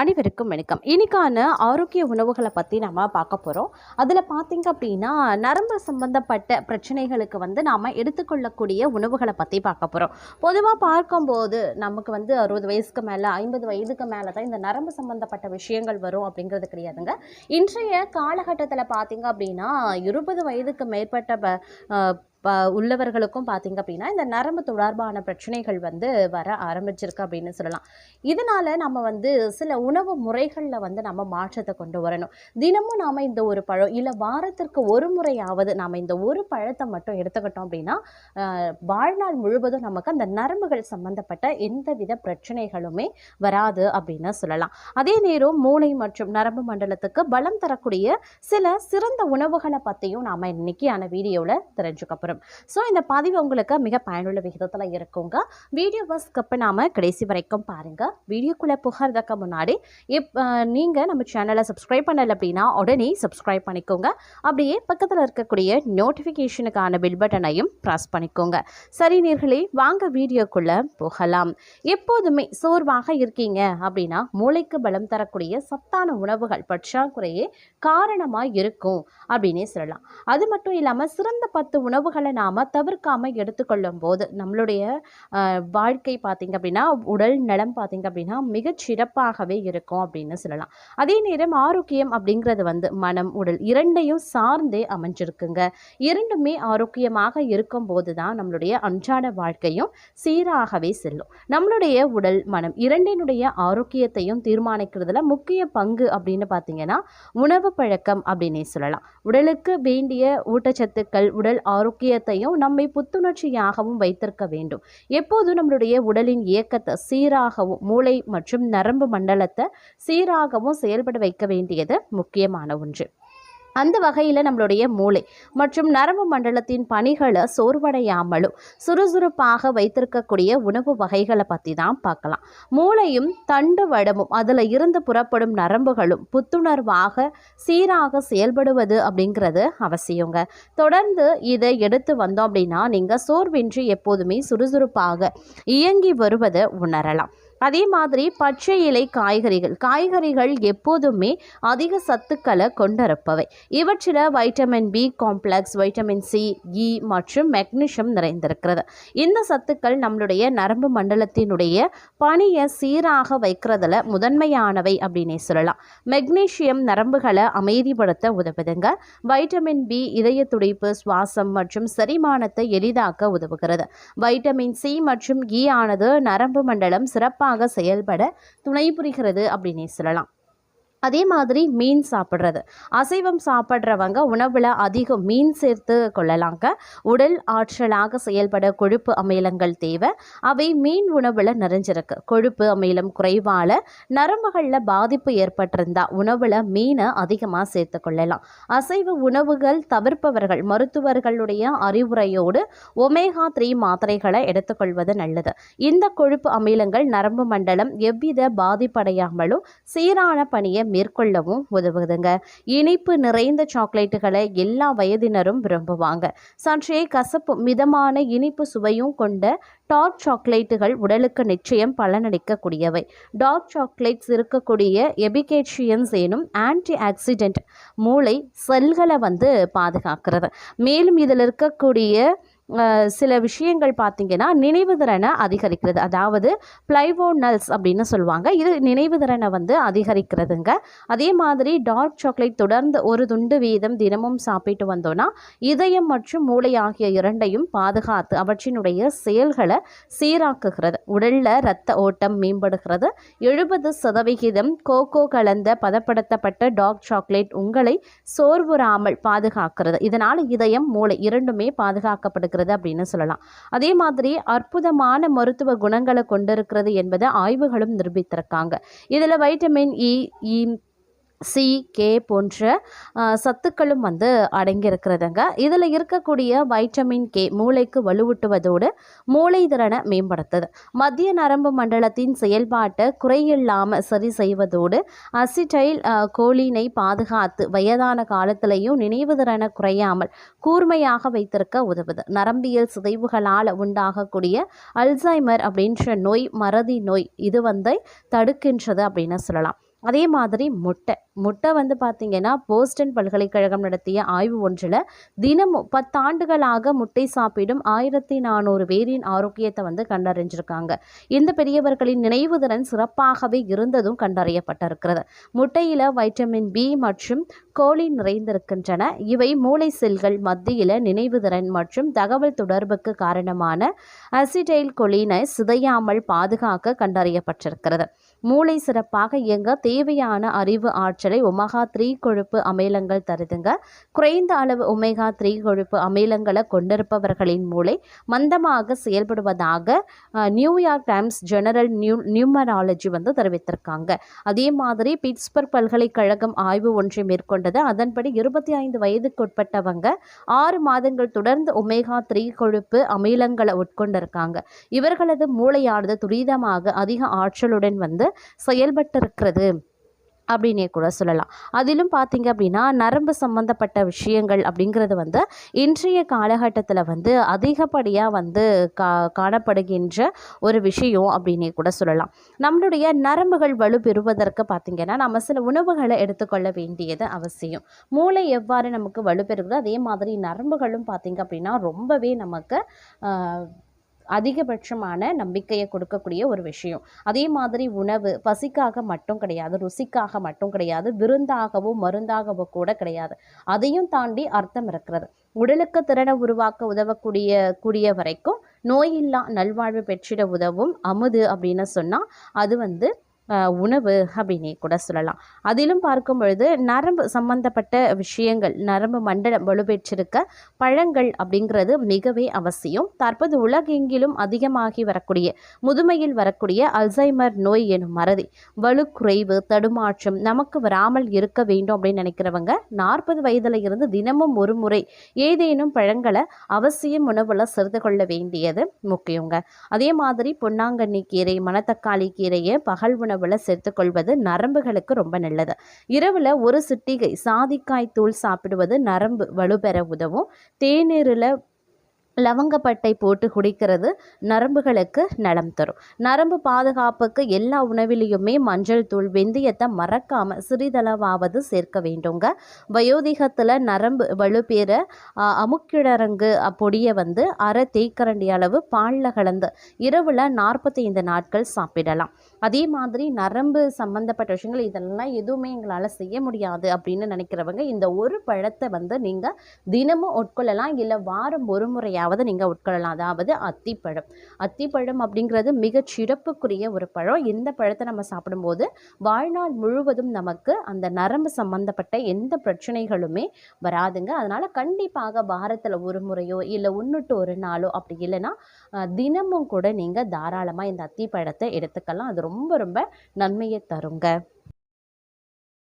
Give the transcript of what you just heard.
அனைவருக்கும் வணக்கம். இன்னைக்கான ஆரோக்கிய உணவுகளை பற்றி நம்ம பார்க்க போகிறோம். அதில் பார்த்திங்க அப்படின்னா நரம்பு சம்பந்தப்பட்ட பிரச்சனைகளுக்கு நாம் எடுத்துக்கொள்ளக்கூடிய உணவுகளை பற்றி பார்க்க போகிறோம். பொதுவாக பார்க்கும்போது நமக்கு 60 வயசுக்கு மேலே 50 வயதுக்கு மேலே தான் இந்த நரம்பு சம்பந்தப்பட்ட விஷயங்கள் வரும் அப்படிங்கிறது கிடையாதுங்க. இன்றைய காலகட்டத்தில் பார்த்திங்க அப்படின்னா 20 வயதுக்கு மேற்பட்ட உள்ளவர்களுக்கும் பார்த்திங்க அப்படின்னா இந்த நரம்பு தொடர்பான பிரச்சனைகள் வர ஆரம்பிச்சிருக்கு அப்படின்னு சொல்லலாம். இதனால் நம்ம சில உணவு முறைகளில் நம்ம மாற்றத்தை கொண்டு வரணும். தினமும் நாம் இந்த ஒரு பழம் இல்லை வாரத்திற்கு ஒரு முறையாவது நாம் இந்த ஒரு பழத்தை மட்டும் எடுத்துக்கிட்டோம் அப்படின்னா வாழ்நாள் முழுவதும் நமக்கு அந்த நரம்புகள் சம்பந்தப்பட்ட எந்தவித பிரச்சனைகளுமே வராது அப்படின்னு சொல்லலாம். அதே நேரம் மூளை மற்றும் நரம்பு மண்டலத்துக்கு பலம் தரக்கூடிய சில சிறந்த உணவுகளை பற்றியும் நாம் இன்னைக்கான வீடியோவில் தெரிஞ்சுக்கப்புறோம். ஸோ இந்த பதிவு உங்களுக்கு மிக பயனுள்ள விகிதத்தில் இருக்குங்க. வீடியோவை ஸ்கிப் பண்ணாமல் கடைசி வரைக்கும் பாருங்கள். வீடியோக்குள்ளே புகிறதுக்கு முன்னாடி நீங்கள் நம்ம சேனலை சப்ஸ்கிரைப் பண்ணலை அப்படின்னா உடனே சப்ஸ்கிரைப் பண்ணிக்கோங்க. அப்படியே பக்கத்தில் இருக்கக்கூடிய நோட்டிஃபிகேஷனுக்கான பெல் பட்டனையும் ப்ரெஸ் பண்ணிக்கோங்க. சரி நேர்களே, வாங்க வீடியோக்குள்ளே போகலாம். எப்போதுமே சோர்வாக இருக்கீங்க அப்படின்னா மூளைக்கு பலம் தரக்கூடிய சத்தான உணவுகள் பற்றாக்குறையே காரணமாக இருக்கும் அப்படின்னே சொல்லலாம். அது மட்டும் இல்லாமல் சிறந்த 10 உணவுகளை நாம் தவிர்க்காமல் எடுத்துக்கொள்ளும் போது நம்மளுடைய வாழ்க்கை பார்த்திங்க அப்படின்னா உடல் நலம் பார்த்திங்க அப்படின்னா மிகச் சிறப்பாகவே இருக்கும் அப்படின்னு சொல்லலாம். அதே நேரம் ஆரோக்கியம் அப்படிங்கிறது மனம் உடல் இரண்டையும் சார்ந்தே அமைஞ்சிருக்குங்க. இரண்டுமே ஆரோக்கியமாக இருக்கும் போது தான் நம்மளுடைய அன்றாட வாழ்க்கையும் சீராகவே செல்லும். நம்மளுடைய உடல் மனம் இரண்டினுடைய ஆரோக்கியத்தையும் தீர்மானிக்கிறதுல முக்கிய பங்கு அப்படின்னு பார்த்தீங்கன்னா உணவு பழக்கம் அப்படின்னே சொல்லலாம். உடலுக்கு வேண்டிய ஊட்டச்சத்துக்கள் உடல் ஆரோக்கியத்தையும் நம்மை புத்துணர்ச்சியாகவும் வைத்திருக்க வேண்டும். எப்போதும் நம்மளுடைய உடலின் இயக்கத்தை சீராகவும் மூளை மற்றும் நரம்பு மண்டலத்தை சீராகவும் செயல்பட வைக்க வேண்டியது முக்கியமான ஒன்று. அந்த வகையில் நம்மளுடைய மூளை மற்றும் நரம்பு மண்டலத்தின் பணிகளை சோர்வடையாமலும் சுறுசுறுப்பாக வைத்திருக்கக்கூடிய உணவு வகைகளை பற்றி தான் பார்க்கலாம். மூளையும் தண்டு வடமும் அதில் இருந்து புறப்படும் நரம்புகளும் புத்துணர்வாக சீராக செயல்படுவது அப்படிங்கிறது அவசியங்க. தொடர்ந்து இதை எடுத்து வந்தோம் அப்படின்னா நீங்கள் சோர்வின்றி எப்போதுமே சுறுசுறுப்பாக இயங்கி வருவதை உணரலாம். அதே மாதிரி பச்சை இலை காய்கறிகள் எப்போதுமே அதிக சத்துக்களை கொண்டிருப்பவை. இவற்றில் vitamin B complex, vitamin C, E மற்றும் மெக்னீசியம் நிறைந்திருக்கிறது. இந்த சத்துக்கள் நம்மளுடைய நரம்பு மண்டலத்தினுடைய பணியை சீராக வைக்கிறதுல முதன்மையானவை அப்படின்னே சொல்லலாம். மெக்னீசியம் நரம்புகளை அமைதிப்படுத்த உதவுதுங்க. வைட்டமின் பி இதய துடிப்பு, சுவாசம் மற்றும் செரிமானத்தை எளிதாக்க உதவுகிறது. வைட்டமின் சி மற்றும் இ ஆனது நரம்பு மண்டலம் சிறப்பாக செயல்பட துணை புரிகிறது அப்படின்னே சொல்லலாம். அதே மாதிரி மீன் சாப்பிட்றது, அசைவம் சாப்பிட்றவங்க உணவில் அதிகம் மீன் சேர்த்து கொள்ளலாங்க. உடல் ஆற்றலாக செயல்பட கொழுப்பு அமிலங்கள் தேவை. அவை மீன் உணவில் நிறைஞ்சிருக்கு. கொழுப்பு அமிலம் குறைவால் நரம்புகளில் பாதிப்பு ஏற்பட்டிருந்தால் உணவில் மீனை அதிகமாக சேர்த்து கொள்ளலாம். அசைவ உணவுகள் தவிர்ப்பவர்கள் மருத்துவர்களுடைய அறிவுரையோடு ஒமேகா 3 மாத்திரைகளை எடுத்துக்கொள்வது நல்லது. இந்த கொழுப்பு அமிலங்கள் நரம்பு மண்டலம் எவ்வித பாதிப்படையாமலும் சீரான பணியை மேற்கொள்ளவும் உதவுதுங்க. இனிப்பு நிறைந்த சாக்லேட்டுகளை எல்லா வயதினரும் விரும்புவாங்க. சற்றே கசப்பு மிதமான இனிப்பு சுவையும் கொண்ட டார்க் சாக்லேட்டுகள் உடலுக்கு நிச்சயம் பலனளிக்கக்கூடியவை. டார்க் சாக்லேட்ஸ் இருக்கக்கூடிய எபிகேஷியன்ஸ் எனும் ஆன்டி ஆக்சிடென்ட் மூளை செல்களை பாதுகாக்கிறது. மேலும் இதில் இருக்கக்கூடிய சில விஷயங்கள் பார்த்திங்கன்னா நினைவு திறனை அதிகரிக்கிறது. அதாவது பிளைவோனல்ஸ் அப்படின்னு சொல்லுவாங்க. இது நினைவு திறனை அதிகரிக்கிறதுங்க. அதே மாதிரி டார்க் சாக்லேட் தொடர்ந்து ஒரு துண்டு வீதம் தினமும் சாப்பிட்டு வந்தோன்னா இதயம் மற்றும் மூளை ஆகிய இரண்டையும் பாதுகாத்து அவற்றினுடைய செயல்களை சீராக்குகிறது. உடலில் இரத்த ஓட்டம் மேம்படுகிறது. 70% கோகோ கலந்த பதப்படுத்தப்பட்ட டார்க் சாக்லேட் உங்களை சோர்வுறாமல் பாதுகாக்கிறது. இதனால் இதயம் மூளை இரண்டுமே பாதுகாக்கப்படுகிறது அப்படின்னு சொல்லலாம். அதே மாதிரி அற்புதமான மருத்துவ குணங்களை கொண்டிருக்கிறது என்பதை ஆய்வுகளும் நிரூபித்திருக்காங்க. இதில் வைட்டமின் இ, சி, கே போன்ற சத்துக்களும் வந்து அடங்கியிருக்கிறதுங்க. இதில் இருக்கக்கூடிய வைட்டமின் கே மூளைக்கு வலுவூட்டுவதோடு மூளை திறனை மேம்படுத்துது. மத்திய நரம்பு மண்டலத்தின் செயல்பாட்டை குறையில்லாமல் சரி செய்வதோடு அசிட்டைல் கோலினை பாதுகாத்து வயதான காலத்திலையும் நினைவு திறனை குறையாமல் கூர்மையாக வைத்திருக்க உதவுது. நரம்பியல் சிதைவுகளால் உண்டாகக்கூடிய அல்சைமர் அப்படின்ற நோய், மறதி நோய் இது வந்து தடுக்கின்றது அப்படின்னு சொல்லலாம். அதே மாதிரி முட்டை வந்து பார்த்திங்கன்னா போஸ்டன் பல்கலைக்கழகம் நடத்திய ஆய்வு ஒன்றில் தினமும் 10 ஆண்டுகளாக முட்டை சாப்பிடும் 1400 பேரின் ஆரோக்கியத்தை வந்து கண்டறிஞ்சிருக்காங்க. இந்த பெரியவர்களின் நினைவு திறன் சிறப்பாகவே இருந்ததும் கண்டறியப்பட்டிருக்கிறது. முட்டையில் வைட்டமின் பி மற்றும் கோலின் நிறைந்திருக்கின்றன. இவை மூளை செல்கள் மத்தியில் நினைவு திறன் மற்றும் தகவல் தொடர்புக்கு காரணமான அசிடைல் கொலினை சிதையாமல் பாதுகாக்க கண்டறியப்பட்டிருக்கிறது. மூளை சிறப்பாக இயங்க தேவையான அறிவு ஆற்றலை ஒமேகா-3 கொழுப்பு அமிலங்கள் தருதுங்க. குறைந்த அளவு ஒமேகா-3 கொழுப்பு அமிலங்களை கொண்டிருப்பவர்களின் மூளை மந்தமாக செயல்படுவதாக நியூயார்க் டைம்ஸ் ஜெனரல் நியூமராலஜி வந்து தெரிவித்திருக்காங்க. அதே மாதிரி பிட்ஸ்பர்க் பல்கலைக்கழகம் ஆய்வு ஒன்றை மேற்கொண்டது. அதன்படி 25 வயதுக்குட்பட்டவங்க 6 மாதங்கள் தொடர்ந்து ஒமேகா-3 கொழுப்பு அமிலங்களை உட்கொண்டிருக்காங்க. இவர்களது மூளையானது துரிதமாக அதிக ஆற்றலுடன் வந்து செயல்பட்டிருக்கிறது அப்படின்னே கூட சொல்லலாம். அதிலும் பார்த்தீங்க அப்படின்னா நரம்பு சம்பந்தப்பட்ட விஷயங்கள் அப்படிங்கிறது வந்து இன்றைய காலகட்டத்தில் வந்து அதிகப்படியாக வந்து காணப்படுகின்ற ஒரு விஷயம் அப்படின்னே கூட சொல்லலாம். நம்மளுடைய நரம்புகள் வலுப்பெறுவதற்கு பார்த்திங்கன்னா நம்ம சில உணவுகளை எடுத்துக்கொள்ள வேண்டியது அவசியம். மூளை எவ்வாறு நமக்கு வலுப்பெறுகிறதோ அதே மாதிரி நரம்புகளும் பார்த்திங்க அப்படின்னா ரொம்பவே நமக்கு அதிகபட்சமான நம்பிக்கையை கொடுக்கக்கூடிய ஒரு விஷயம். அதே மாதிரி உணவு பசிக்காக மட்டும் கிடையாது, ருசிக்காக மட்டும் கிடையாது, விருந்தாகவோ மருந்தாகவோ கூட கிடையாது. அதையும் தாண்டி அர்த்தம் இருக்கிறது. உடலுக்கு திறனை உருவாக்க கூடிய வரைக்கும் நோயில்லா நல்வாழ்வு பெற்றிட உதவும் அமுது அப்படின்னு சொன்னால் அது வந்து உணவு அப்படின்னே கூட சொல்லலாம். அதிலும் பார்க்கும் பொழுது நரம்பு சம்பந்தப்பட்ட விஷயங்கள், நரம்பு மண்டலம் வலுப்பெற்றிருக்க பழங்கள் அப்படிங்கிறது மிகவே அவசியம். தற்போது உலகெங்கிலும் அதிகமாகி வரக்கூடிய முதுமையில் வரக்கூடிய அல்சைமர் நோய் எனும் மறதி, வலுக்குறைவு, தடுமாற்றம் நமக்கு வராமல் இருக்க வேண்டும் அப்படின்னு நினைக்கிறவங்க 40 வயதில் இருந்து தினமும் ஒரு முறை ஏதேனும் பழங்களை அவசியம் உணவுல சேர்த்து கொள்ள வேண்டியது முக்கியங்க. அதே மாதிரி பொன்னாங்கண்ணி கீரை, மணத்தக்காளி கீரையை பகல் உணவுல சேர்த்துக்கொள்வது நரம்புகளுக்கு ரொம்ப நல்லது. இரவுல ஒரு சிட்டிகை சாதிக்காய் தூள் சாப்பிடுவது நரம்பு வலுப்பெற உதவும். தேநீரில் லவங்கப்பட்டை போட்டு குடிக்கிறது நரம்புகளுக்கு நலம் தரும். நரம்பு பாதுகாப்புக்கு எல்லா உணவிலையுமே மஞ்சள் தூள், வெந்தயத்தை மறக்காம சிறிதளவாவது சேர்க்க வேண்டுங்க. வயோதிகத்தில் நரம்பு வலுப்பெற அமுக்கிழரங்கு பொடியை வந்து அரை தேக்கரண்டி அளவு பாலில் கலந்து இரவில் 45 நாட்கள் சாப்பிடலாம். அதே மாதிரி நரம்பு சம்பந்தப்பட்ட விஷயங்கள் இதெல்லாம் எதுவுமே எங்களால் செய்ய முடியாது அப்படின்னு நினைக்கிறவங்க இந்த ஒரு பழத்தை வந்து நீங்கள் தினமும் உட்கொள்ளலாம், இல்லை வாரம் ஒரு முறையாவது நீங்கள் உட்கொள்ளலாம். அதாவது அத்திப்பழம் அப்படிங்கிறது மிக சிறப்புக்குரிய ஒரு பழம். இந்த பழத்தை நம்ம சாப்பிடும்போது வாழ்நாள் முழுவதும் நமக்கு அந்த நரம்பு சம்பந்தப்பட்ட எந்த பிரச்சனைகளுமே வராதுங்க. அதனால் கண்டிப்பாக வாரத்தில் ஒரு முறையோ இல்லை ஒன்றுட்டு ஒரு நாளோ அப்படி இல்லைன்னா தினமும் கூட நீங்கள் தாராளமாக இந்த அத்திப்பழத்தை எடுத்துக்கலாம். அது ரொம்ப ரொம்ப நன்மையை தருங்க.